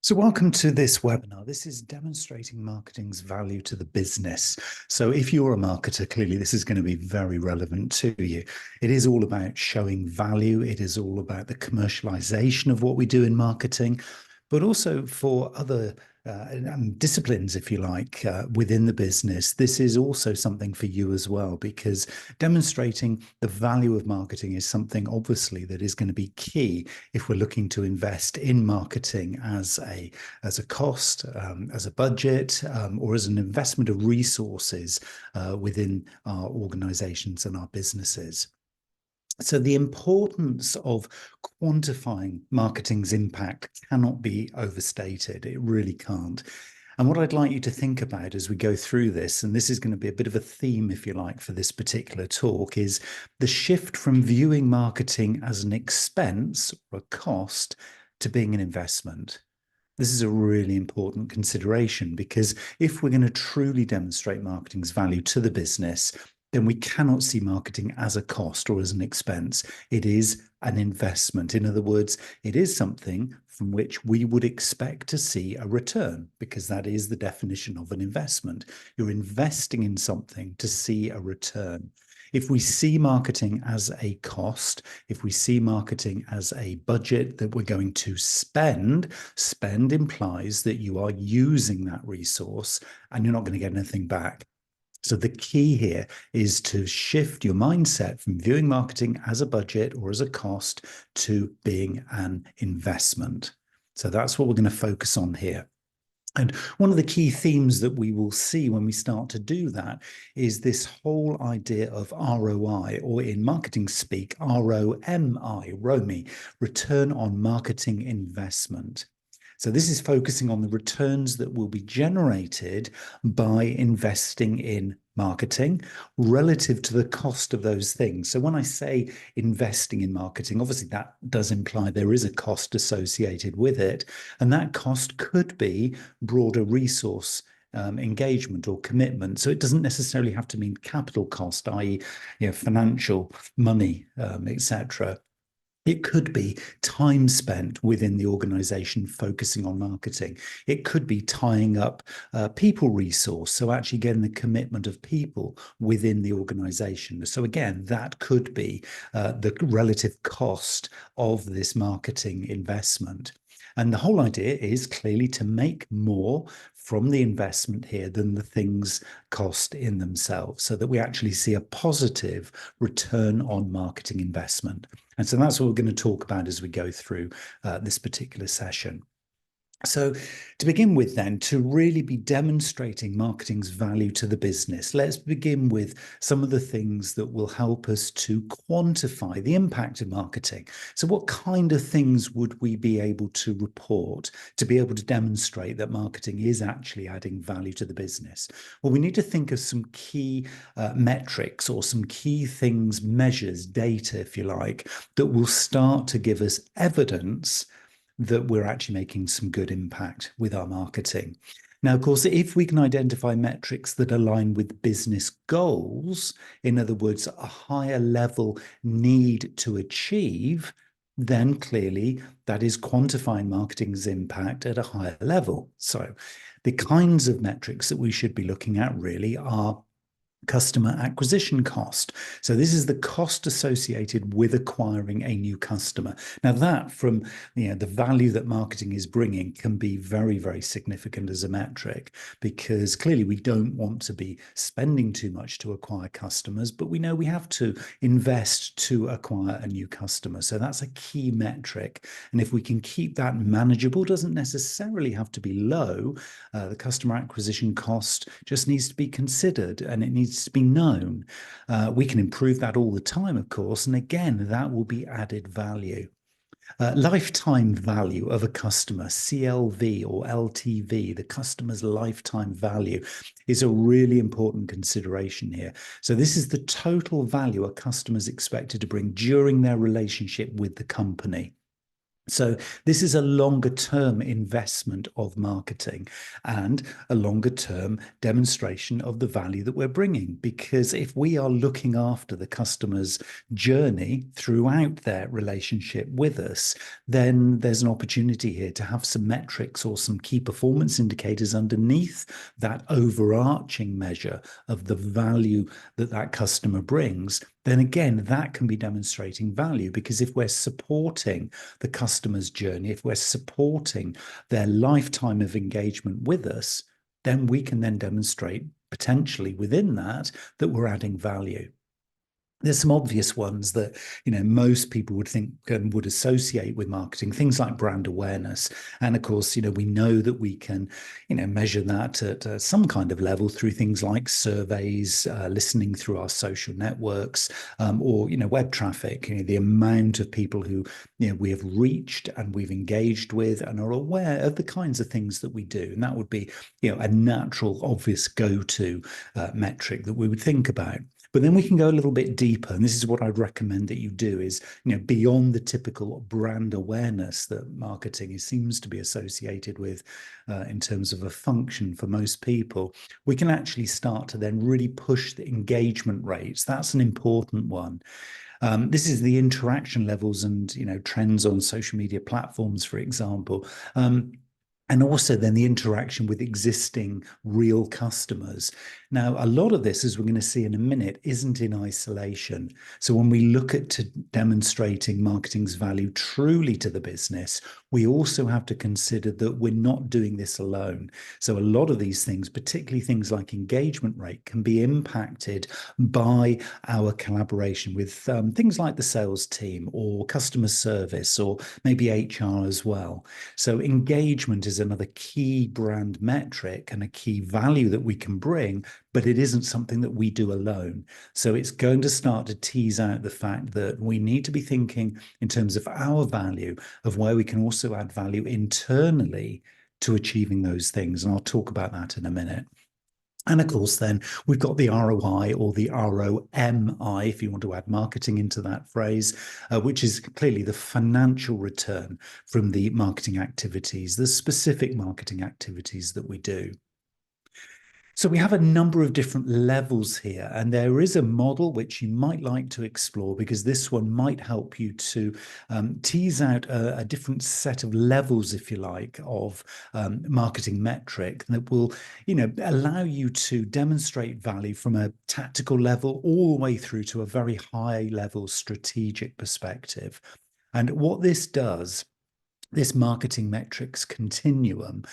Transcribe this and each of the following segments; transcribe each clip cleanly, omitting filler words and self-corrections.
So welcome to this webinar. This is demonstrating marketing's value to the business. So if you're a marketer, clearly this is going to be very relevant to you. It is all about showing value. It is all about the commercialization of what we do in marketing, but also for other disciplines, if you like, within the business. This is also something for you as well, because demonstrating the value of marketing is something obviously that is going to be key if we're looking to invest in marketing as a cost, as a budget, or as an investment of resources within our organizations and our businesses. So the importance of quantifying marketing's impact cannot be overstated. It really can't. And what I'd like you to think about as we go through this, and this is going to be a bit of a theme, if you like, for this particular talk, is the shift from viewing marketing as an expense or a cost to being an investment. This is a really important consideration, because if we're going to truly demonstrate marketing's value to the business, then we cannot see marketing as a cost or as an expense. It is an investment. In other words, it is something from which we would expect to see a return, because that is the definition of an investment. You're investing in something to see a return. If we see marketing as a cost, if we see marketing as a budget that we're going to spend implies that you are using that resource and you're not going to get anything back. So the key here is to shift your mindset from viewing marketing as a budget or as a cost to being an investment. So that's what we're going to focus on here. And one of the key themes that we will see when we start to do that is this whole idea of ROI, or in marketing speak, ROMI, return on marketing investment. So this is focusing on the returns that will be generated by investing in marketing relative to the cost of those things. So when I say investing in marketing, obviously that does imply there is a cost associated with it. And that cost could be broader resource engagement or commitment. So it doesn't necessarily have to mean capital cost, i.e., financial money, etc. It could be time spent within the organization focusing on marketing. It could be tying up people resource, so actually getting the commitment of people within the organization. So again, that could be the relative cost of this marketing investment. And the whole idea is clearly to make more from the investment here than the things cost in themselves, so that we actually see a positive return on marketing investment. And so that's what we're going to talk about as we go through this particular session. So to begin with then, to really be demonstrating marketing's value to the business, let's begin with some of the things that will help us to quantify the impact of marketing. So what kind of things would we be able to report to be able to demonstrate that marketing is actually adding value to the business? Well, we need to think of some key metrics, or some key things, measures, data, if you like, that will start to give us evidence that we're actually making some good impact with our marketing. Now, of course, if we can identify metrics that align with business goals, in other words, a higher level need to achieve, then clearly that is quantifying marketing's impact at a higher level. So the kinds of metrics that we should be looking at really are customer acquisition cost. So this is the cost associated with acquiring a new customer. Now that, from the value that marketing is bringing, can be very, very significant as a metric, because clearly we don't want to be spending too much to acquire customers, but we know we have to invest to acquire a new customer. So that's a key metric. And if we can keep that manageable, doesn't necessarily have to be low. The customer acquisition cost just needs to be considered, and it needs to be known. We can improve that all the time, of course, and again, that will be added value. Lifetime value of a customer, CLV or LTV, the customer's lifetime value, is a really important consideration here. So this is the total value a customer is expected to bring during their relationship with the company. So this is a longer term investment of marketing and a longer term demonstration of the value that we're bringing. Because if we are looking after the customer's journey throughout their relationship with us, then there's an opportunity here to have some metrics or some key performance indicators underneath that overarching measure of the value that that customer brings. Then again, that can be demonstrating value, because if we're supporting the customer's journey, if we're supporting their lifetime of engagement with us, then we can then demonstrate potentially within that that we're adding value. There's some obvious ones that most people would think and would associate with marketing, things like brand awareness. And of course, we know that we can measure that at some kind of level through things like surveys, listening through our social networks, or web traffic, the amount of people who we have reached and we've engaged with and are aware of the kinds of things that we do. And that would be a natural, obvious go-to metric that we would think about. But then we can go a little bit deeper, and this is what I'd recommend that you do is, beyond the typical brand awareness that marketing seems to be associated with in terms of a function for most people, we can actually start to then really push the engagement rates. That's an important one. This is the interaction levels and trends on social media platforms, for example. And also then the interaction with existing real customers. Now, a lot of this, as we're going to see in a minute, isn't in isolation. So when we look at demonstrating marketing's value truly to the business, we also have to consider that we're not doing this alone. So a lot of these things, particularly things like engagement rate, can be impacted by our collaboration with things like the sales team or customer service or maybe HR as well. So engagement is another key brand metric and a key value that we can bring, but it isn't something that we do alone. So it's going to start to tease out the fact that we need to be thinking in terms of our value, of where we can also add value internally to achieving those things. And I'll talk about that in a minute. And of course, then we've got the ROI or the ROMI, if you want to add marketing into that phrase, which is clearly the financial return from the marketing activities, the specific marketing activities that we do. So we have a number of different levels here, and there is a model which you might like to explore, because this one might help you to tease out a different set of levels, if you like, of marketing metric that will, allow you to demonstrate value from a tactical level all the way through to a very high level strategic perspective. And what this does, this marketing metrics continuum,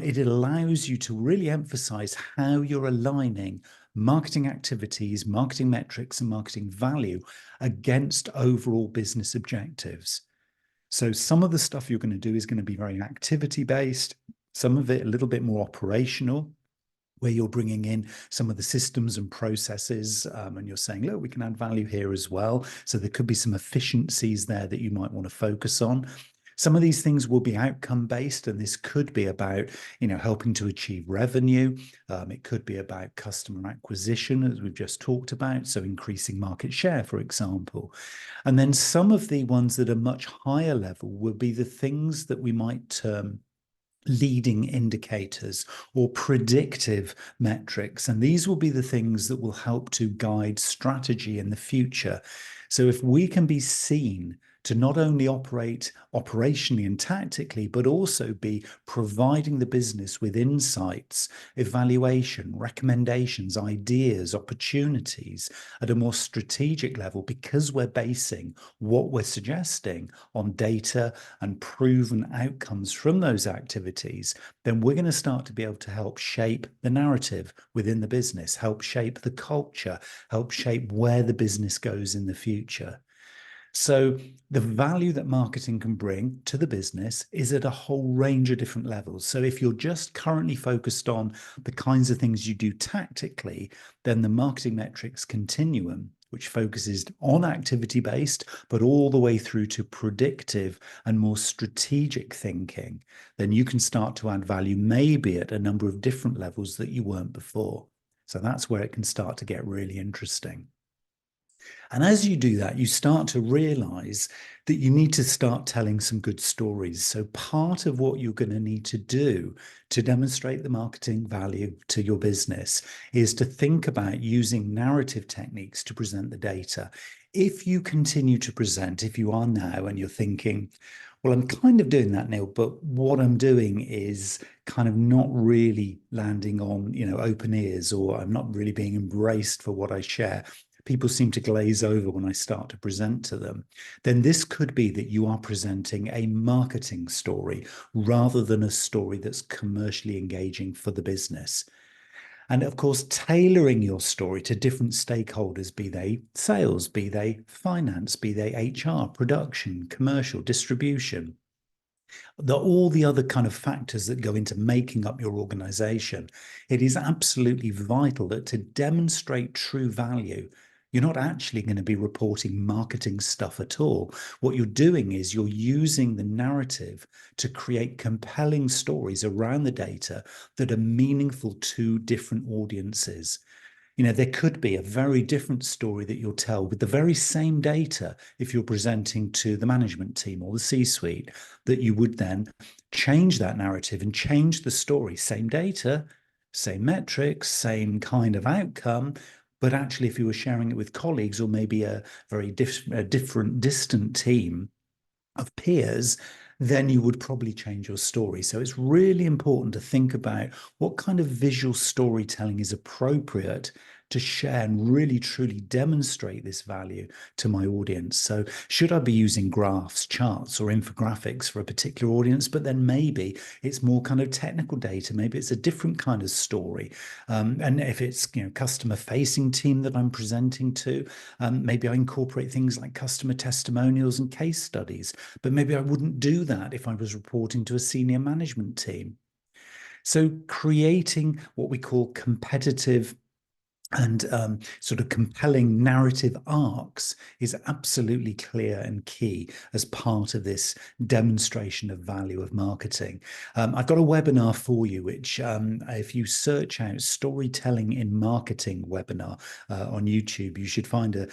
it allows you to really emphasize how you're aligning marketing activities, marketing metrics, and marketing value against overall business objectives. So some of the stuff you're going to do is going to be very activity-based, some of it a little bit more operational, where you're bringing in some of the systems and processes, and you're saying, look, we can add value here as well. So there could be some efficiencies there that you might want to focus on. Some of these things will be outcome-based, and this could be about, helping to achieve revenue. It could be about customer acquisition, as we've just talked about, so increasing market share, for example. And then some of the ones that are much higher level will be the things that we might term leading indicators or predictive metrics. And these will be the things that will help to guide strategy in the future. So if we can be seen to not only operate operationally and tactically, but also be providing the business with insights, evaluation, recommendations, ideas, opportunities at a more strategic level, because we're basing what we're suggesting on data and proven outcomes from those activities, then we're going to start to be able to help shape the narrative within the business, help shape the culture, help shape where the business goes in the future. So the value that marketing can bring to the business is at a whole range of different levels. So if you're just currently focused on the kinds of things you do tactically, then the marketing metrics continuum, which focuses on activity-based, but all the way through to predictive and more strategic thinking, then you can start to add value maybe at a number of different levels that you weren't before. So that's where it can start to get really interesting. And as you do that, you start to realize that you need to start telling some good stories. So part of what you're going to need to do to demonstrate the marketing value to your business is to think about using narrative techniques to present the data. If you continue to present, if you are now and you're thinking, well, I'm kind of doing that, Neil, but what I'm doing is kind of not really landing on, open ears, or I'm not really being embraced for what I share. People seem to glaze over when I start to present to them. Then this could be that you are presenting a marketing story rather than a story that's commercially engaging for the business. And of course, tailoring your story to different stakeholders, be they sales, be they finance, be they HR, production, commercial, distribution, all the other kind of factors that go into making up your organization. It is absolutely vital that to demonstrate true value, you're not actually going to be reporting marketing stuff at all. What you're doing is you're using the narrative to create compelling stories around the data that are meaningful to different audiences. There could be a very different story that you'll tell with the very same data if you're presenting to the management team or the C-suite, that you would then change that narrative and change the story. Same data, same metrics, same kind of outcome. But actually, if you were sharing it with colleagues or maybe a very different, distant team of peers, then you would probably change your story. So it's really important to think about what kind of visual storytelling is appropriate to share and really truly demonstrate this value to my audience. So should I be using graphs, charts, or infographics for a particular audience? But then maybe it's more kind of technical data. Maybe it's a different kind of story. And if it's customer facing team that I'm presenting to, maybe I incorporate things like customer testimonials and case studies. But maybe I wouldn't do that if I was reporting to a senior management team. So creating what we call competitive and sort of compelling narrative arcs is absolutely clear and key as part of this demonstration of value of marketing. I've got a webinar for you, which if you search out storytelling in marketing webinar on YouTube, you should find a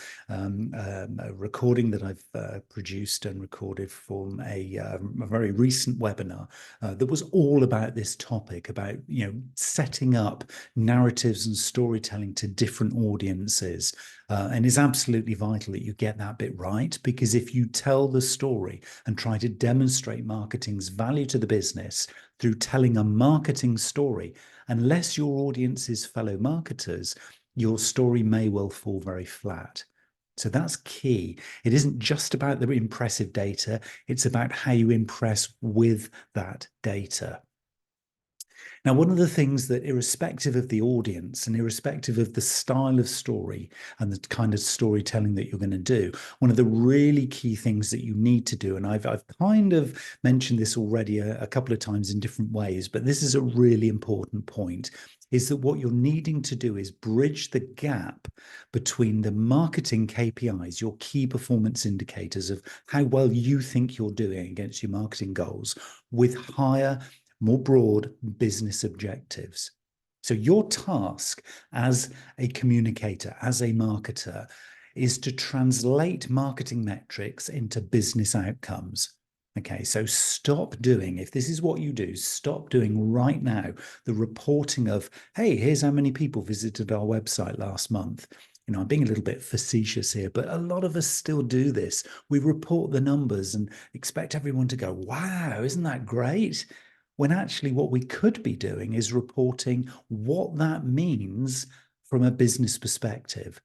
recording that I've produced and recorded from a very recent webinar that was all about this topic, about setting up narratives and storytelling to different audiences. And it's absolutely vital that you get that bit right, because if you tell the story and try to demonstrate marketing's value to the business through telling a marketing story, unless your audience is fellow marketers, your story may well fall very flat. So that's key. It isn't just about the impressive data, it's about how you impress with that data. Now, one of the things that, irrespective of the audience and irrespective of the style of story and the kind of storytelling that you're going to do, one of the really key things that you need to do, and I've kind of mentioned this already a couple of times in different ways, but this is a really important point, is that what you're needing to do is bridge the gap between the marketing KPIs, your key performance indicators of how well you think you're doing against your marketing goals, with higher, more broad business objectives. So your task as a communicator, as a marketer, is to translate marketing metrics into business outcomes. Okay, so stop doing, if this is what you do, stop doing right now the reporting of, hey, here's how many people visited our website last month. I'm being a little bit facetious here, but a lot of us still do this. We report the numbers and expect everyone to go, wow, isn't that great? When actually what we could be doing is reporting what that means from a business perspective,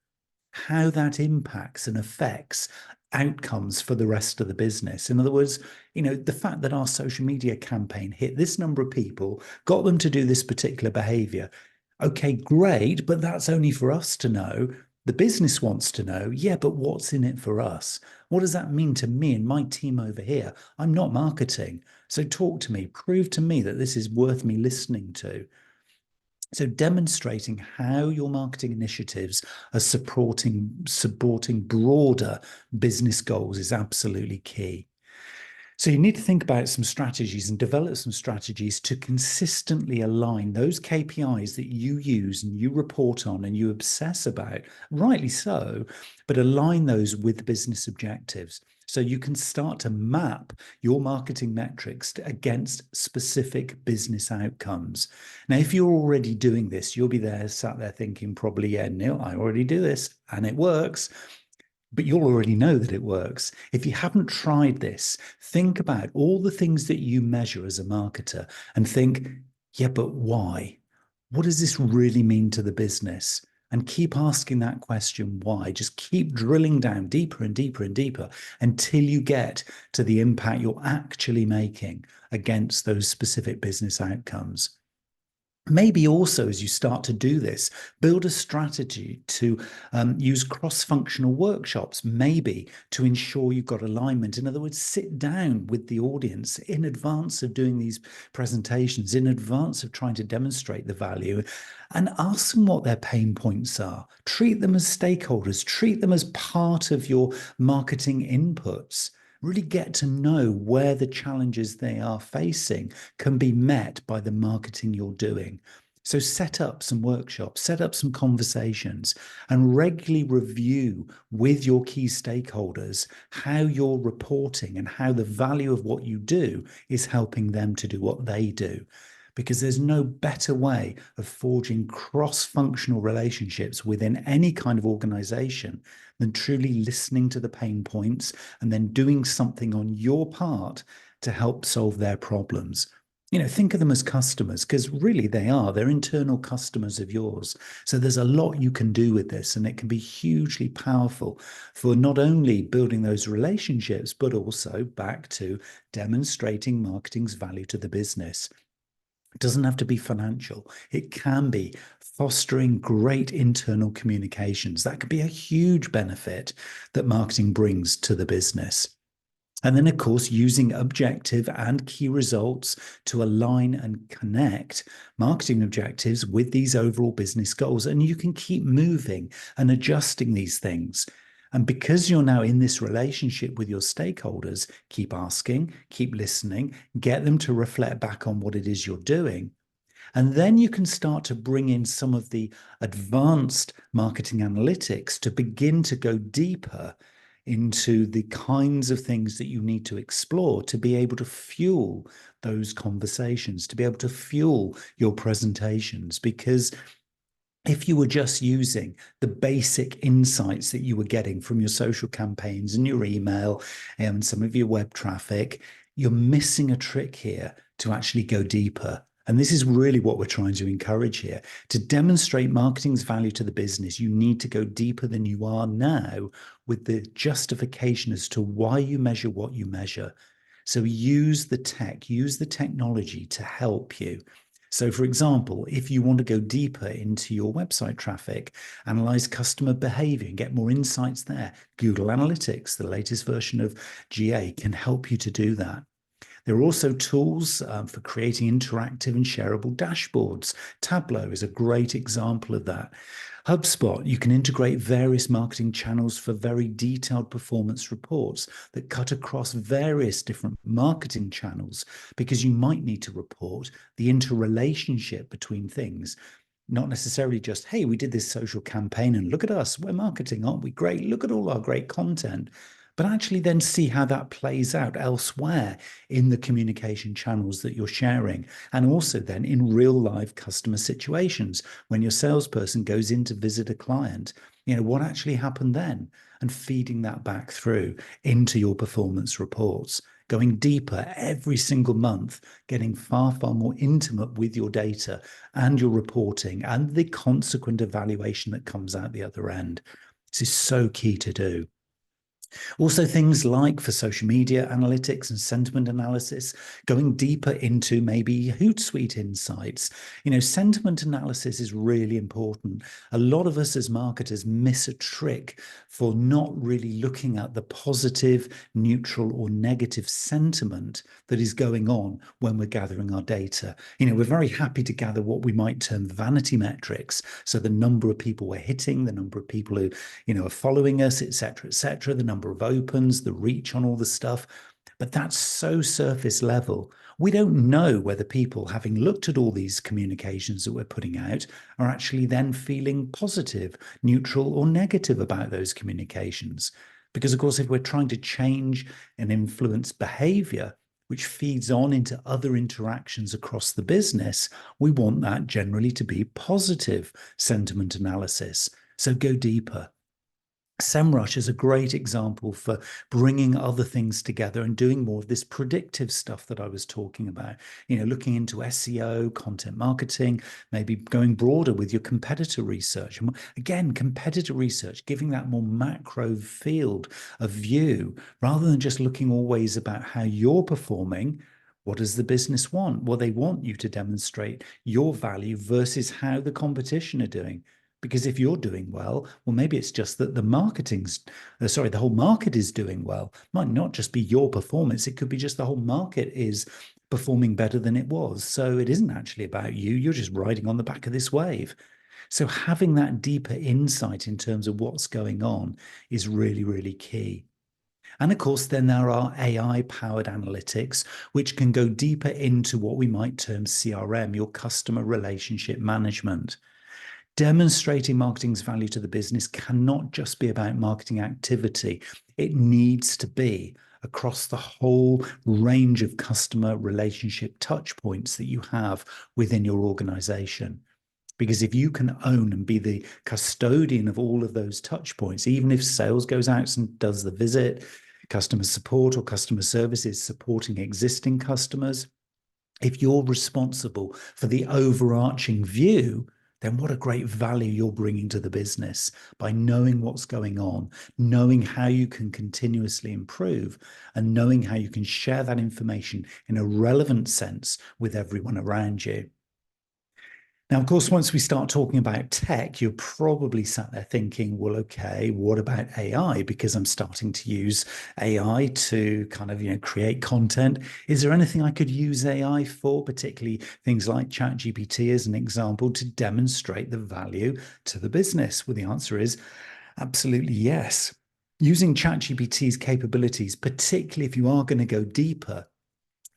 how that impacts and affects outcomes for the rest of the business. In other words, the fact that our social media campaign hit this number of people, got them to do this particular behavior. Okay, great, but that's only for us to know. The business wants to know, yeah, but what's in it for us? What does that mean to me and my team over here? I'm not marketing. So talk to me, prove to me that this is worth me listening to. So demonstrating how your marketing initiatives are supporting broader business goals is absolutely key. So you need to think about some strategies and develop some strategies to consistently align those KPIs that you use and you report on and you obsess about, rightly so, but align those with business objectives. So you can start to map your marketing metrics against specific business outcomes. Now, if you're already doing this, you'll be there, sat there thinking probably, yeah, Neil, I already do this and it works. But you'll already know that it works. If you haven't tried this, think about all the things that you measure as a marketer and think, yeah, but why? What does this really mean to the business? And keep asking that question, why? Just keep drilling down deeper and deeper and deeper until you get to the impact you're actually making against those specific business outcomes. Maybe also, as you start to do this, build a strategy to use cross-functional workshops, maybe to ensure you've got alignment. In other words, sit down with the audience in advance of doing these presentations, in advance of trying to demonstrate the value, and ask them what their pain points are. Treat them as stakeholders, treat them as part of your marketing inputs. Really get to know where the challenges they are facing can be met by the marketing you're doing. So set up some workshops, set up some conversations, and regularly review with your key stakeholders how you're reporting and how the value of what you do is helping them to do what they do. Because there's no better way of forging cross-functional relationships within any kind of organization than truly listening to the pain points and then doing something on your part to help solve their problems. Think of them as customers, because really they're internal customers of yours. So there's a lot you can do with this, and it can be hugely powerful for not only building those relationships, but also back to demonstrating marketing's value to the business. It doesn't have to be financial. It can be fostering great internal communications. That could be a huge benefit that marketing brings to the business. And then, of course, using objective and key results to align and connect marketing objectives with these overall business goals. And you can keep moving and adjusting these things. And because you're now in this relationship with your stakeholders, keep asking, keep listening, get them to reflect back on what it is you're doing. And then you can start to bring in some of the advanced marketing analytics to begin to go deeper into the kinds of things that you need to explore to be able to fuel those conversations, to be able to fuel your presentations. Because if you were just using the basic insights that you were getting from your social campaigns and your email and some of your web traffic, you're missing a trick here to actually go deeper. And this is really what we're trying to encourage here. To demonstrate marketing's value to the business, you need to go deeper than you are now with the justification as to why you measure what you measure. So use the tech, use the technology to help you. So, for example, if you want to go deeper into your website traffic, analyze customer behavior and get more insights there, Google Analytics, the latest version of GA, can help you to do that. There are also tools for creating interactive and shareable dashboards. Tableau is a great example of that. HubSpot, you can integrate various marketing channels for very detailed performance reports that cut across various different marketing channels, because you might need to report the interrelationship between things. Not necessarily just, hey, we did this social campaign and look at us, we're marketing, aren't we? Great, look at all our great content. But actually then see how that plays out elsewhere in the communication channels that you're sharing. And also then in real life customer situations, when your salesperson goes in to visit a client, what actually happened then? And feeding that back through into your performance reports, going deeper every single month, getting far, far more intimate with your data and your reporting and the consequent evaluation that comes out the other end. This is so key to do. Also, things like for social media analytics and sentiment analysis, going deeper into maybe Hootsuite insights. Sentiment analysis is really important. A lot of us as marketers miss a trick for not really looking at the positive, neutral, or negative sentiment that is going on when we're gathering our data. We're very happy to gather what we might term vanity metrics. So the number of people we're hitting, the number of people who, are following us, et cetera, the number of opens, the reach on all the stuff. But that's so surface level. We don't know whether people, having looked at all these communications that we're putting out, are actually then feeling positive, neutral, or negative about those communications. Because, of course, if we're trying to change and influence behavior, which feeds on into other interactions across the business, we want that generally to be positive sentiment analysis. So go deeper. SEMrush is a great example for bringing other things together and doing more of this predictive stuff that I was talking about. Looking into SEO, content marketing, maybe going broader with your competitor research. And again, competitor research, giving that more macro field of view, rather than just looking always about how you're performing. What does the business want? Well, they want you to demonstrate your value versus how the competition are doing. Because if you're doing well, maybe it's just that the whole market is doing well. It might not just be your performance. It could be just the whole market is performing better than it was. So it isn't actually about you. You're just riding on the back of this wave. So having that deeper insight in terms of what's going on is really, really key. And of course, then there are AI-powered analytics, which can go deeper into what we might term CRM, your customer relationship management. Demonstrating marketing's value to the business cannot just be about marketing activity. It needs to be across the whole range of customer relationship touch points that you have within your organization. Because if you can own and be the custodian of all of those touch points, even if sales goes out and does the visit, customer support or customer service is supporting existing customers, if you're responsible for the overarching view, then what a great value you're bringing to the business by knowing what's going on, knowing how you can continuously improve, and knowing how you can share that information in a relevant sense with everyone around you. Now, of course, once we start talking about tech, you're probably sat there thinking, well, okay, what about AI? Because I'm starting to use AI to kind of, create content. Is there anything I could use AI for, particularly things like ChatGPT as an example, to demonstrate the value to the business? Well, the answer is absolutely yes. Using ChatGPT's capabilities, particularly if you are going to go deeper,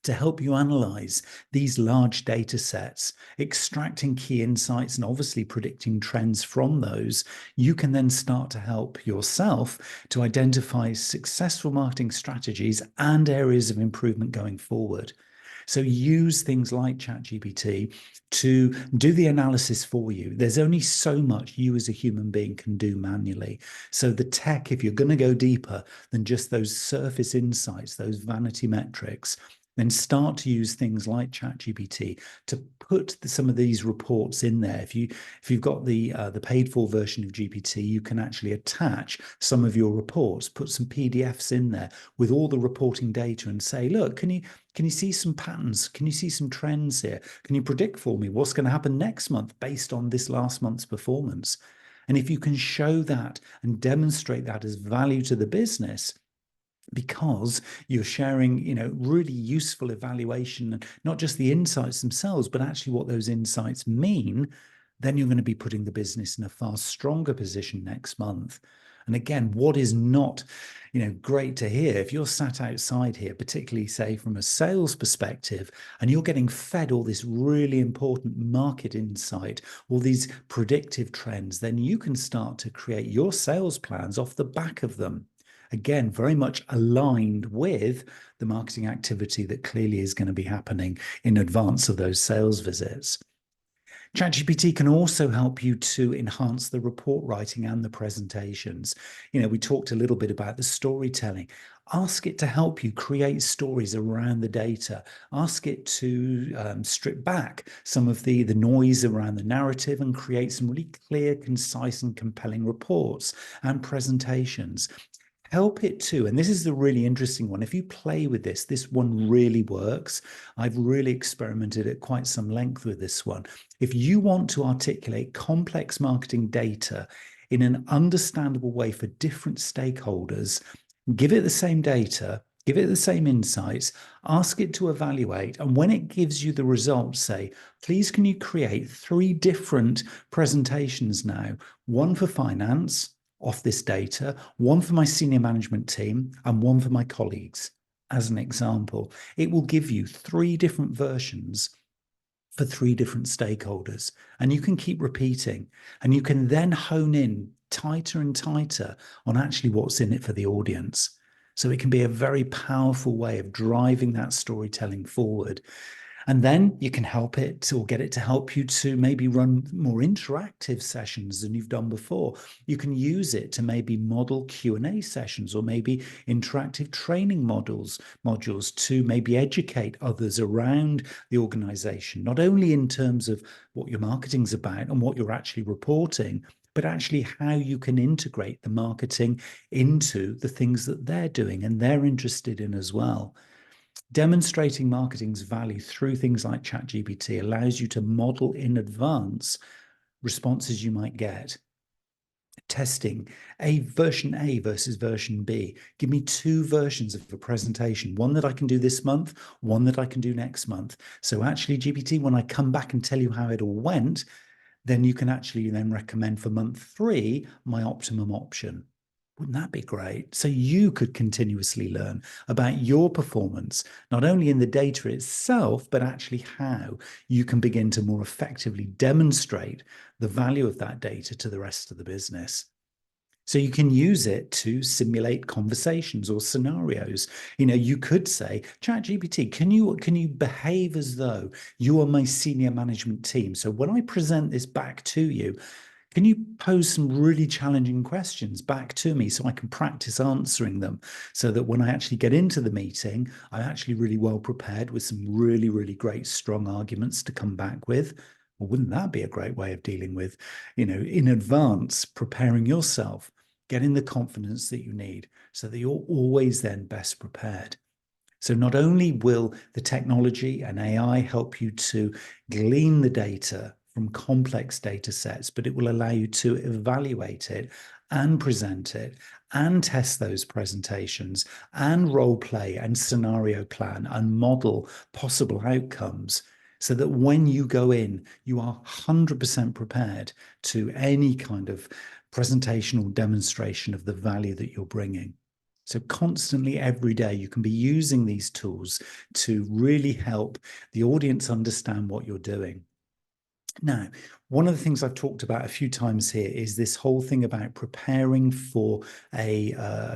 to help you analyze these large data sets, extracting key insights and obviously predicting trends from those, you can then start to help yourself to identify successful marketing strategies and areas of improvement going forward. So use things like ChatGPT to do the analysis for you. There's only so much you as a human being can do manually. So the tech, if you're going to go deeper than just those surface insights, those vanity metrics, then start to use things like ChatGPT to put some of these reports in there. If you've got the paid for version of GPT, you can actually attach some of your reports, put some PDFs in there with all the reporting data, and say, look, can you see some patterns? Can you see some trends here? Can you predict for me what's going to happen next month based on this last month's performance? And if you can show that and demonstrate that as value to the business, because you're sharing, really useful evaluation, and not just the insights themselves, but actually what those insights mean, then you're going to be putting the business in a far stronger position next month. And again, what is not, great to hear, if you're sat outside here, particularly say from a sales perspective, and you're getting fed all this really important market insight, all these predictive trends, then you can start to create your sales plans off the back of them. Again, very much aligned with the marketing activity that clearly is going to be happening in advance of those sales visits. ChatGPT can also help you to enhance the report writing and the presentations. We talked a little bit about the storytelling. Ask it to help you create stories around the data. Ask it to strip back some of the noise around the narrative and create some really clear, concise, and compelling reports and presentations. Help it to, and this is the really interesting one, if you play with this one really works. I've really experimented at quite some length with this one. If you want to articulate complex marketing data in an understandable way for different stakeholders, give it the same data, give it the same insights, ask it to evaluate, and when it gives you the results, say, please can you create 3 different presentations now, one for finance, off this data, one for my senior management team, and one for my colleagues. as an example, it will give you 3 different versions for 3 different stakeholders. And you can keep repeating, and you can then hone in tighter and tighter on actually what's in it for the audience. So it can be a very powerful way of driving that storytelling forward. And then you can help it or get it to help you to maybe run more interactive sessions than you've done before. You can use it to maybe model Q&A sessions, or maybe interactive training modules to maybe educate others around the organization, not only in terms of what your marketing's about and what you're actually reporting, but actually how you can integrate the marketing into the things that they're doing and they're interested in as well. Demonstrating marketing's value through things like ChatGPT allows you to model in advance responses you might get. Testing version A versus version B. Give me 2 versions of a presentation, one that I can do this month, one that I can do next month. So actually, GPT, when I come back and tell you how it all went, then you can actually then recommend for month 3 my optimum option. Wouldn't that be great? So you could continuously learn about your performance, not only in the data itself, but actually how you can begin to more effectively demonstrate the value of that data to the rest of the business. So you can use it to simulate conversations or scenarios. You could say, ChatGPT, can you behave as though you are my senior management team? So when I present this back to you, can you pose some really challenging questions back to me so I can practice answering them, so that when I actually get into the meeting, I'm actually really well prepared with some really, really great, strong arguments to come back with? Well, wouldn't that be a great way of dealing with, in advance, preparing yourself, getting the confidence that you need so that you're always then best prepared? So not only will the technology and AI help you to glean the data from complex data sets, but it will allow you to evaluate it and present it and test those presentations and role play and scenario plan and model possible outcomes, so that when you go in, you are 100% prepared to any kind of presentation or demonstration of the value that you're bringing. So constantly, every day, you can be using these tools to really help the audience understand what you're doing. Now, one of the things I've talked about a few times here is this whole thing about preparing for a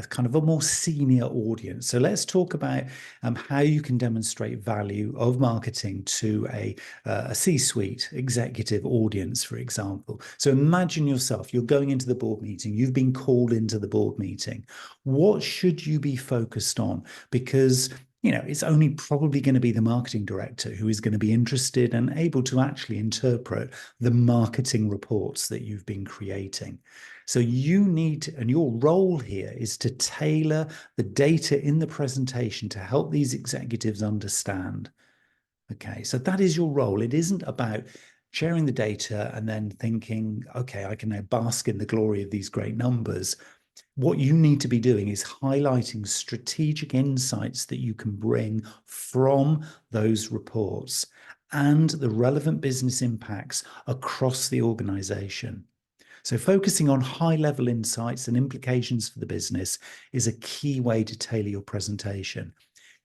kind of a more senior audience. So let's talk about how you can demonstrate value of marketing to a C-suite executive audience, for example. So imagine yourself, you're going into the board meeting, you've been called into the board meeting. What should you be focused on? Because it's only probably going to be the marketing director who is going to be interested and able to actually interpret the marketing reports that you've been creating. So you need, and your role here is to tailor the data in the presentation to help these executives understand. Okay, so that is your role. It isn't about sharing the data and then thinking, okay, I can now bask in the glory of these great numbers. What you need to be doing is highlighting strategic insights that you can bring from those reports and the relevant business impacts across the organization. So focusing on high-level insights and implications for the business is a key way to tailor your presentation.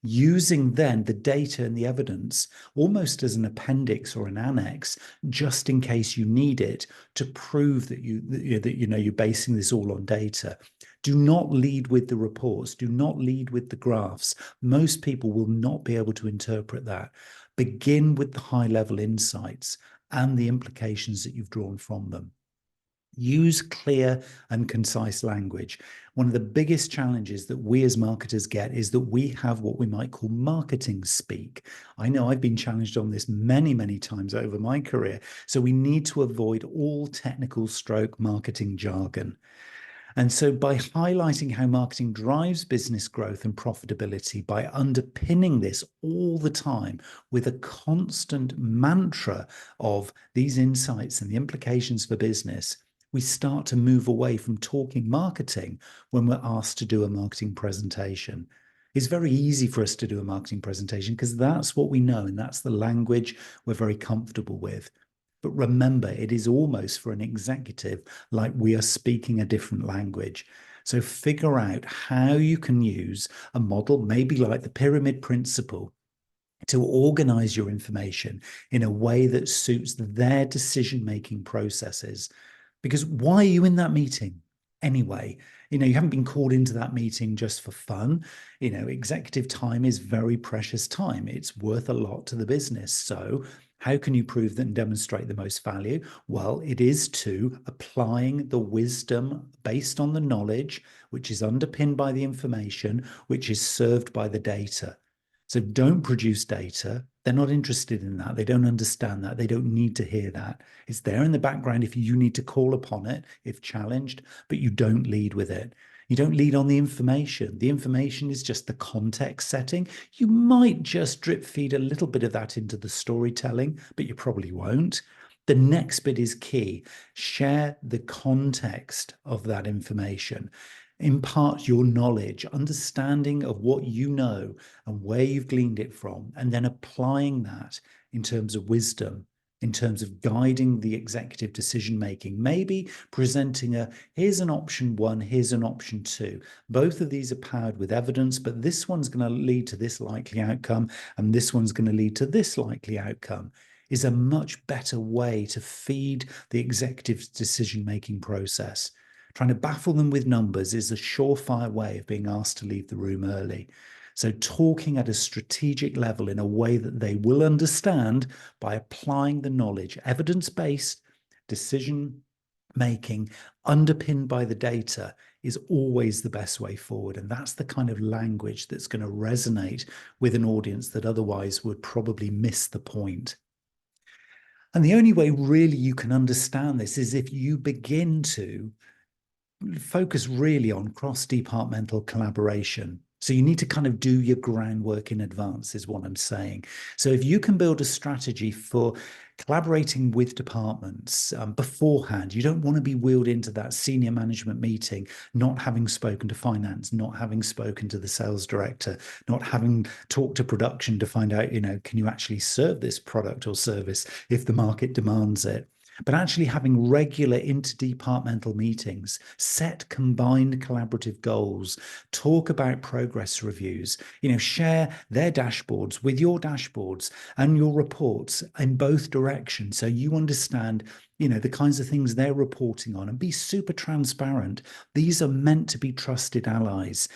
Using then the data and the evidence almost as an appendix or an annex, just in case you need it to prove that you're basing this all on data. Do not lead with the reports. Do not lead with the graphs. Most people will not be able to interpret that. Begin with the high-level insights and the implications that you've drawn from them. Use clear and concise language. One of the biggest challenges that we as marketers get is that we have what we might call marketing speak. I know I've been challenged on this many, many times over my career. So we need to avoid all technical stroke marketing jargon. And so by highlighting how marketing drives business growth and profitability, by underpinning this all the time with a constant mantra of these insights and the implications for business, we start to move away from talking marketing when we're asked to do a marketing presentation. It's very easy for us to do a marketing presentation because that's what we know and that's the language we're very comfortable with. But remember, it is almost for an executive like we are speaking a different language. So figure out how you can use a model, maybe like the pyramid principle, to organize your information in a way that suits their decision-making processes. Because why are you in that meeting anyway? You haven't been called into that meeting just for fun. Executive time is very precious time. It's worth a lot to the business. So how can you prove that and demonstrate the most value? Well, it is to applying the wisdom based on the knowledge, which is underpinned by the information, which is served by the data. So don't produce data. They're not interested in that. They don't understand that. They don't need to hear that. It's there in the background if you need to call upon it, if challenged, but you don't lead with it. You don't lead on the information. The information is just the context setting. You might just drip feed a little bit of that into the storytelling, but you probably won't. The next bit is key. Share the context of that information. Impart your knowledge, understanding of what you know and where you've gleaned it from, and then applying that in terms of wisdom, in terms of guiding the executive decision making, maybe presenting here's an option one, here's an option two. Both of these are powered with evidence, but this one's going to lead to this likely outcome, and this one's going to lead to this likely outcome, is a much better way to feed the executive's decision making process. Trying to baffle them with numbers is a surefire way of being asked to leave the room early. So talking at a strategic level in a way that they will understand by applying the knowledge, evidence-based decision making underpinned by the data is always the best way forward. And that's the kind of language that's going to resonate with an audience that otherwise would probably miss the point. And the only way really you can understand this is if you begin to focus really on cross-departmental collaboration. So you need to kind of do your groundwork in advance, is what I'm saying. So if you can build a strategy for collaborating with departments beforehand, you don't want to be wheeled into that senior management meeting, not having spoken to finance, not having spoken to the sales director, not having talked to production to find out, can you actually serve this product or service if the market demands it? But actually having regular interdepartmental meetings, set combined collaborative goals, talk about progress reviews, share their dashboards with your dashboards and your reports in both directions. So you understand, the kinds of things they're reporting on, and be super transparent. These are meant to be trusted allies.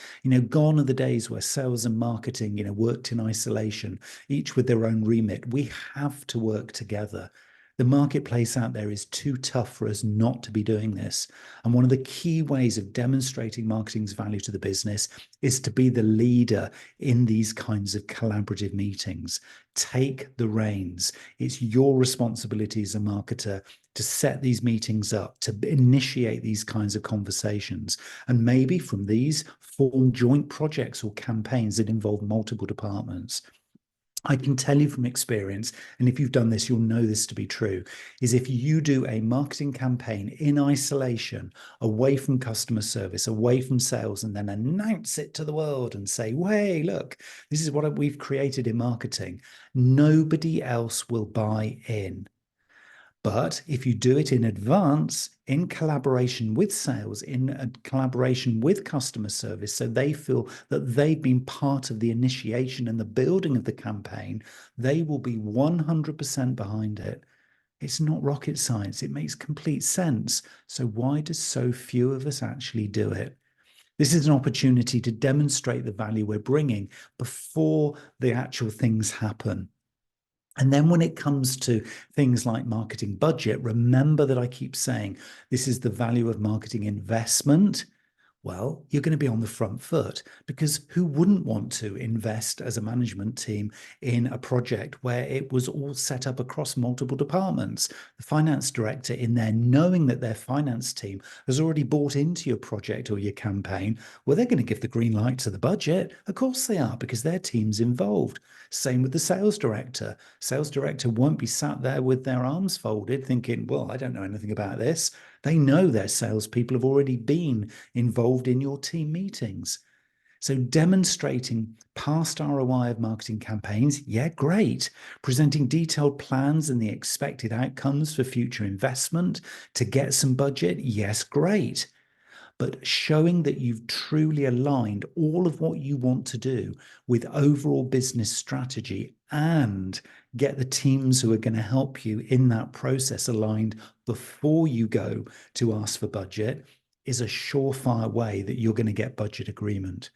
Gone are the days where sales and marketing, worked in isolation, each with their own remit. We have to work together. The marketplace out there is too tough for us not to be doing this. And one of the key ways of demonstrating marketing's value to the business is to be the leader in these kinds of collaborative meetings. Take the reins. It's your responsibility as a marketer to set these meetings up, to initiate these kinds of conversations, and maybe from these form joint projects or campaigns that involve multiple departments. I can tell you from experience, and if you've done this, you'll know this to be true, is if you do a marketing campaign in isolation, away from customer service, away from sales, and then announce it to the world and say, hey, look, this is what we've created in marketing, nobody else will buy in. But if you do it in advance, in collaboration with sales, in a collaboration with customer service, so they feel that they've been part of the initiation and the building of the campaign, they will be 100% behind it. It's not rocket science. It makes complete sense. So why do so few of us actually do it? This is an opportunity to demonstrate the value we're bringing before the actual things happen. And then when it comes to things like marketing budget, remember that I keep saying this is the value of marketing investment. Well, you're going to be on the front foot, because who wouldn't want to invest as a management team in a project where it was all set up across multiple departments? The finance director in there, knowing that their finance team has already bought into your project or your campaign, well, they're going to give the green light to the budget. Of course they are, because their team's involved. Same with the sales director. Sales director won't be sat there with their arms folded thinking, well, I don't know anything about this. They know their salespeople have already been involved in your team meetings. So demonstrating past ROI of marketing campaigns, yeah, great. Presenting detailed plans and the expected outcomes for future investment to get some budget, yes, great. but showing that you've truly aligned all of what you want to do with overall business strategy and get the teams who are going to help you in that process aligned before you go to ask for budget is a surefire way that you're going to get budget agreement.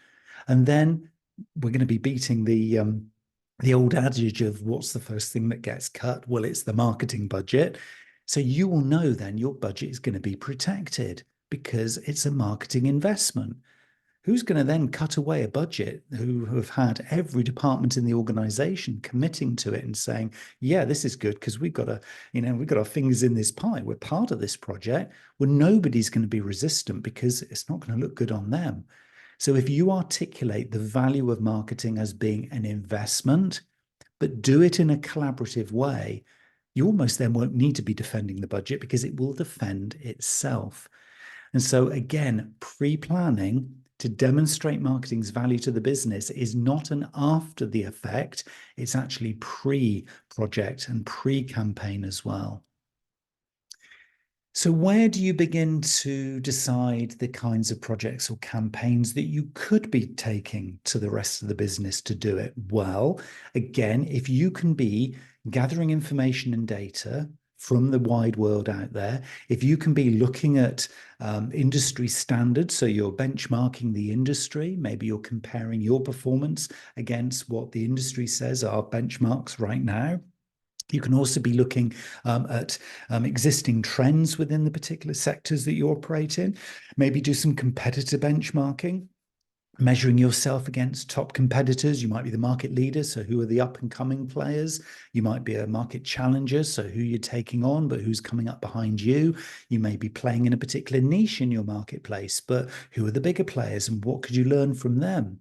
And then we're going to be beating the old adage of what's the first thing that gets cut? Well, it's the marketing budget. So you will know then your budget is going to be protected because it's a marketing investment. Who's going to then cut away a budget who have had every department in the organization committing to it and saying, yeah, this is good because we've got we've got our fingers in this pie. We're part of this project. Well, nobody's going to be resistant because it's not going to look good on them. So if you articulate the value of marketing as being an investment, but do it in a collaborative way, you almost then won't need to be defending the budget because it will defend itself. And so again, pre-planning to demonstrate marketing's value to the business is not an after the effect, it's actually pre-project and pre-campaign as well. So where do you begin to decide the kinds of projects or campaigns that you could be taking to the rest of the business to do it? Well, again, if you can be gathering information and data from the wide world out there, if you can be looking at industry standards, so you're benchmarking the industry, maybe you're comparing your performance against what the industry says are benchmarks right now. You can also be looking at existing trends within the particular sectors that you operate in. Maybe do some competitor benchmarking, measuring yourself against top competitors. You might be the market leader, so who are the up and coming players? You might be a market challenger, so who you're taking on, but who's coming up behind you? You may be playing in a particular niche in your marketplace, but who are the bigger players and what could you learn from them?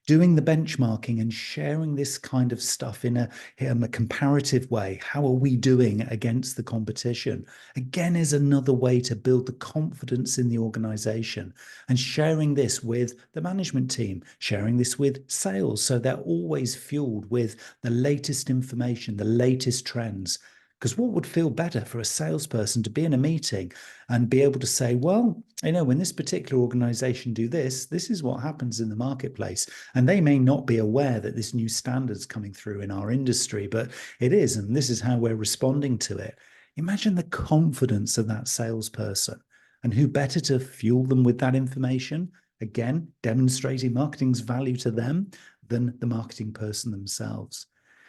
Doing the benchmarking and sharing this kind of stuff in a comparative way. How are we doing against the competition? Again, is another way to build the confidence in the organization, and sharing this with the management team, sharing this with sales. So they're always fueled with the latest information, the latest trends. Because what would feel better for a salesperson to be in a meeting and be able to say, well, when this particular organization do this, this is what happens in the marketplace. And they may not be aware that this new standard's coming through in our industry, but it is. And this is how we're responding to it. Imagine the confidence of that salesperson, and who better to fuel them with that information? Again, demonstrating marketing's value to them than the marketing person themselves.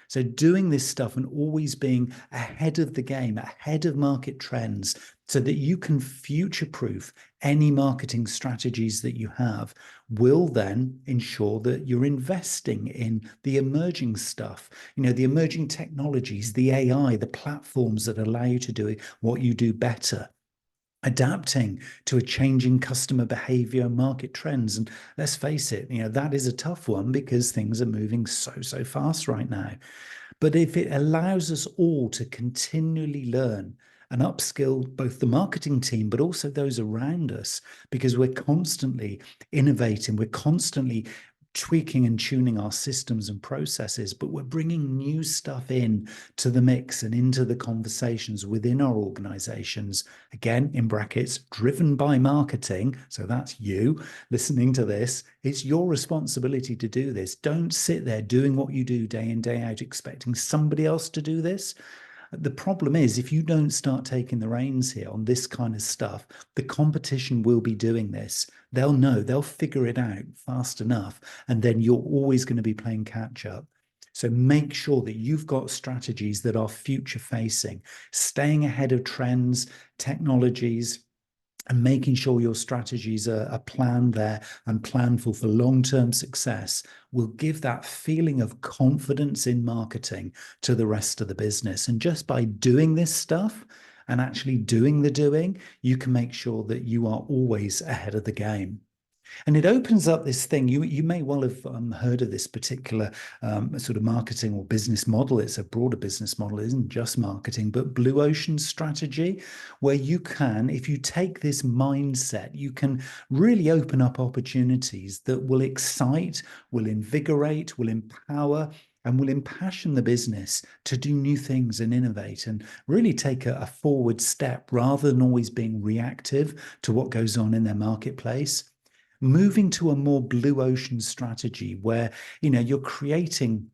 So doing this stuff and always being ahead of the game, ahead of market trends, so that you can future-proof any marketing strategies that you have, will then ensure that you're investing in the emerging stuff, the emerging technologies, the AI, the platforms that allow you to do what you do better. Adapting to a changing customer behavior, market trends. And let's face it, that is a tough one because things are moving so fast right now. But if it allows us all to continually learn and upskill both the marketing team, but also those around us, because we're constantly innovating, we're constantly tweaking and tuning our systems and processes, but we're bringing new stuff in to the mix and into the conversations within our organizations, again, in brackets, driven by marketing. So that's you listening to this. It's your responsibility to do this. Don't sit there doing what you do day in, day out, expecting somebody else to do this. The problem is, if you don't start taking the reins here on this kind of stuff, the competition will be doing this. They'll know, they'll figure it out fast enough, and then you're always going to be playing catch up. So make sure that you've got strategies that are future facing, staying ahead of trends, technologies, and making sure your strategies are planned there and planful for long-term success will give that feeling of confidence in marketing to the rest of the business. And just by doing this stuff and actually doing the doing, you can make sure that you are always ahead of the game. And it opens up this thing. You may well have heard of this particular sort of marketing or business model. It's a broader business model. It isn't just marketing, but blue ocean strategy, where you can, if you take this mindset, you can really open up opportunities that will excite, will invigorate, will empower, and will impassion the business to do new things and innovate and really take a forward step rather than always being reactive to what goes on in their marketplace. Moving to a more blue ocean strategy where, you're creating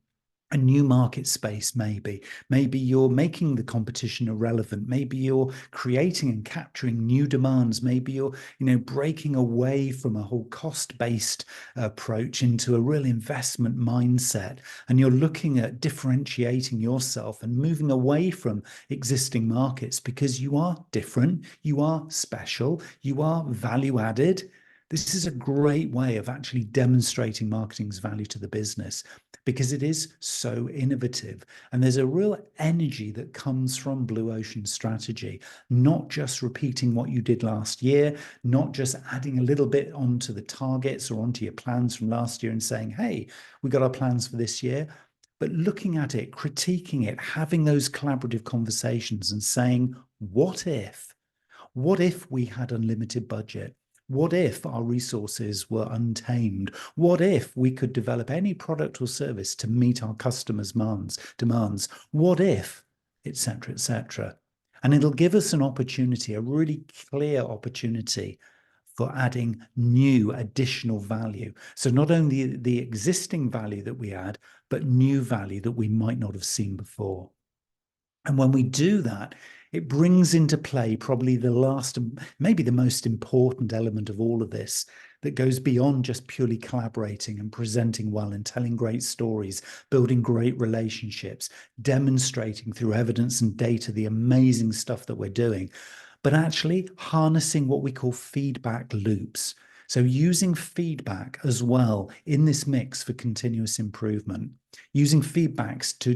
a new market space. Maybe you're making the competition irrelevant. Maybe you're creating and capturing new demands. Maybe you're breaking away from a whole cost-based approach into a real investment mindset, and you're looking at differentiating yourself and moving away from existing markets because you are different, you are special, you are value added. This is a great way of actually demonstrating marketing's value to the business because it is so innovative. And there's a real energy that comes from Blue Ocean strategy, not just repeating what you did last year, not just adding a little bit onto the targets or onto your plans from last year and saying, hey, we got our plans for this year, but looking at it, critiquing it, having those collaborative conversations and saying, what if? What if we had unlimited budget? What if our resources were untamed? What if we could develop any product or service to meet our customers' demands? What if, etc., etc. And it'll give us an opportunity, a really clear opportunity for adding new additional value. So not only the existing value that we add, but new value that we might not have seen before. And when we do that, it brings into play probably the last, maybe the most important element of all of this that goes beyond just purely collaborating and presenting well and telling great stories, building great relationships, demonstrating through evidence and data the amazing stuff that we're doing, but actually harnessing what we call feedback loops. So using feedback as well in this mix for continuous improvement, using feedbacks to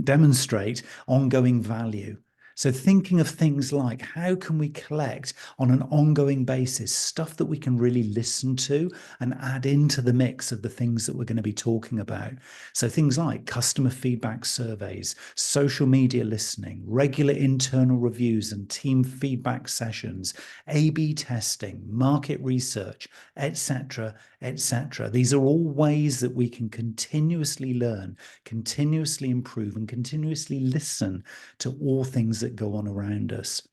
demonstrate ongoing value. So thinking of things like, how can we collect on an ongoing basis stuff that we can really listen to and add into the mix of the things that we're going to be talking about? So things like customer feedback surveys, social media listening, regular internal reviews and team feedback sessions, A/B testing, market research, etc., etc. These are all ways that we can continuously learn, continuously improve, and continuously listen to all things that go on around us.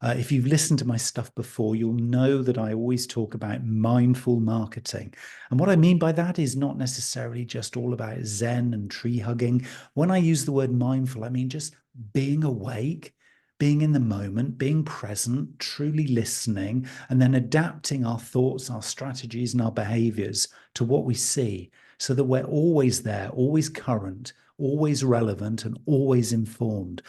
If you've listened to my stuff before, you'll know that I always talk about mindful marketing. And what I mean by that is not necessarily just all about Zen and tree hugging. When I use the word mindful, I mean just being awake, being in the moment, being present, truly listening, and then adapting our thoughts, our strategies, and our behaviors to what we see so that we're always there, always current, always relevant, and always informed.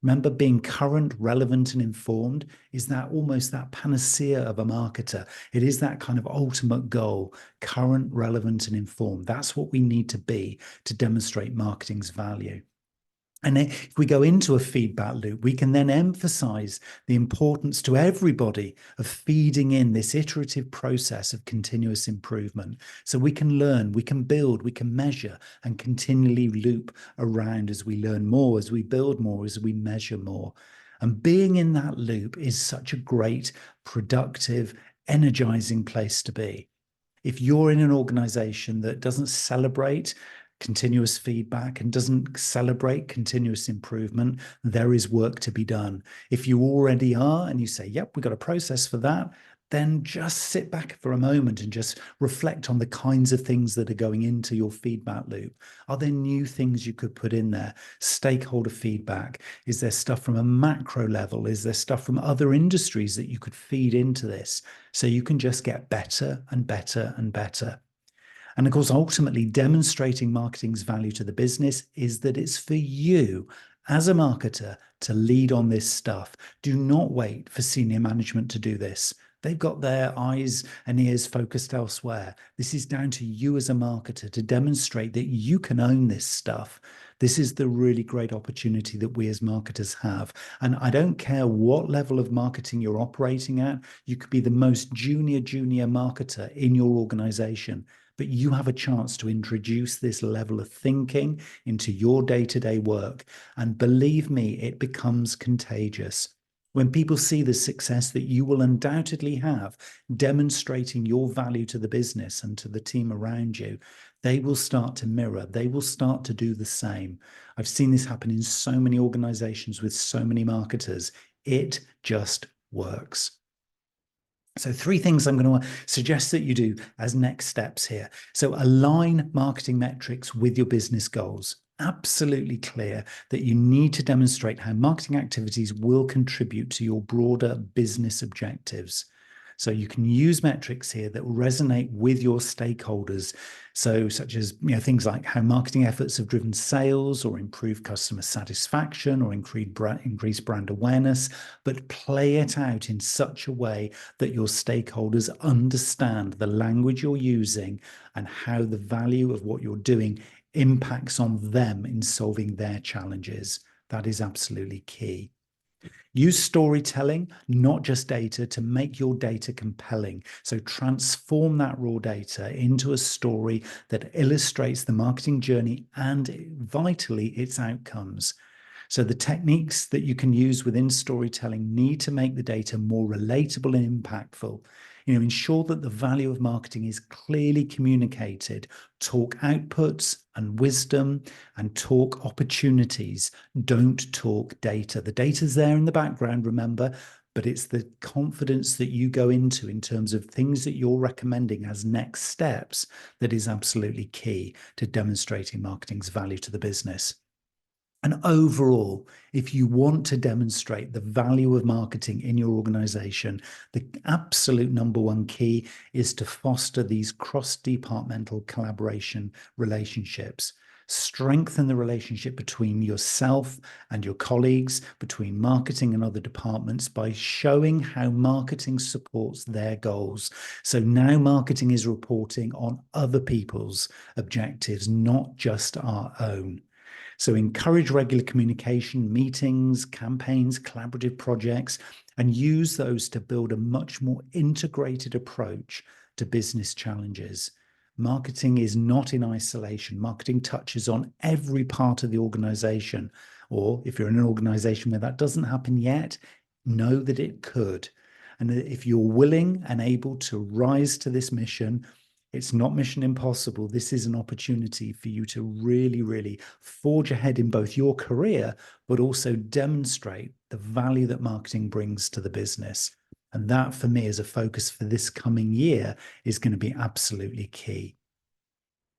Remember, being current, relevant, and informed is that almost that panacea of a marketer. It is that kind of ultimate goal, current, relevant, and informed. That's what we need to be to demonstrate marketing's value. And if we go into a feedback loop, we can then emphasize the importance to everybody of feeding in this iterative process of continuous improvement. So we can learn, we can build, we can measure, and continually loop around as we learn more, as we build more, as we measure more. And being in that loop is such a great, productive, energizing place to be. If you're in an organization that doesn't celebrate continuous feedback and doesn't celebrate continuous improvement, there is work to be done. If you already are and you say, yep, we've got a process for that, then just sit back for a moment and just reflect on the kinds of things that are going into your feedback loop. Are there new things you could put in there? Stakeholder feedback. Is there stuff from a macro level? Is there stuff from other industries that you could feed into this so you can just get better and better and better? And of course, ultimately demonstrating marketing's value to the business is that it's for you as a marketer to lead on this stuff. Do not wait for senior management to do this. They've got their eyes and ears focused elsewhere. This is down to you as a marketer to demonstrate that you can own this stuff. This is the really great opportunity that we as marketers have. And I don't care what level of marketing you're operating at. You could be the most junior marketer in your organization, but you have a chance to introduce this level of thinking into your day-to-day work. And believe me, it becomes contagious. When people see the success that you will undoubtedly have demonstrating your value to the business and to the team around you, they will start to mirror, they will start to do the same. I've seen this happen in so many organizations with so many marketers. It just works. So 3 things I'm going to suggest that you do as next steps here. So align marketing metrics with your business goals. Absolutely clear that you need to demonstrate how marketing activities will contribute to your broader business objectives. So you can use metrics here that resonate with your stakeholders. So such as things like how marketing efforts have driven sales or improved customer satisfaction or increased brand awareness, but play it out in such a way that your stakeholders understand the language you're using and how the value of what you're doing impacts on them in solving their challenges. That is absolutely key. Use storytelling, not just data, to make your data compelling. So transform that raw data into a story that illustrates the marketing journey and vitally its outcomes. So the techniques that you can use within storytelling need to make the data more relatable and impactful. Ensure that the value of marketing is clearly communicated. Talk outputs and wisdom and talk opportunities. Don't talk data. The data's there in the background, remember, but it's the confidence that you go into in terms of things that you're recommending as next steps that is absolutely key to demonstrating marketing's value to the business. And overall, if you want to demonstrate the value of marketing in your organization, the absolute number 1 key is to foster these cross-departmental collaboration relationships. Strengthen the relationship between yourself and your colleagues, between marketing and other departments by showing how marketing supports their goals. So now marketing is reporting on other people's objectives, not just our own. So encourage regular communication, meetings, campaigns, collaborative projects, and use those to build a much more integrated approach to business challenges. Marketing is not in isolation. Marketing touches on every part of the organization. Or if you're in an organization where that doesn't happen yet, know that it could. And if you're willing and able to rise to this mission, it's not mission impossible. This is an opportunity for you to really, really forge ahead in both your career, but also demonstrate the value that marketing brings to the business. And that, for me, as a focus for this coming year, is going to be absolutely key.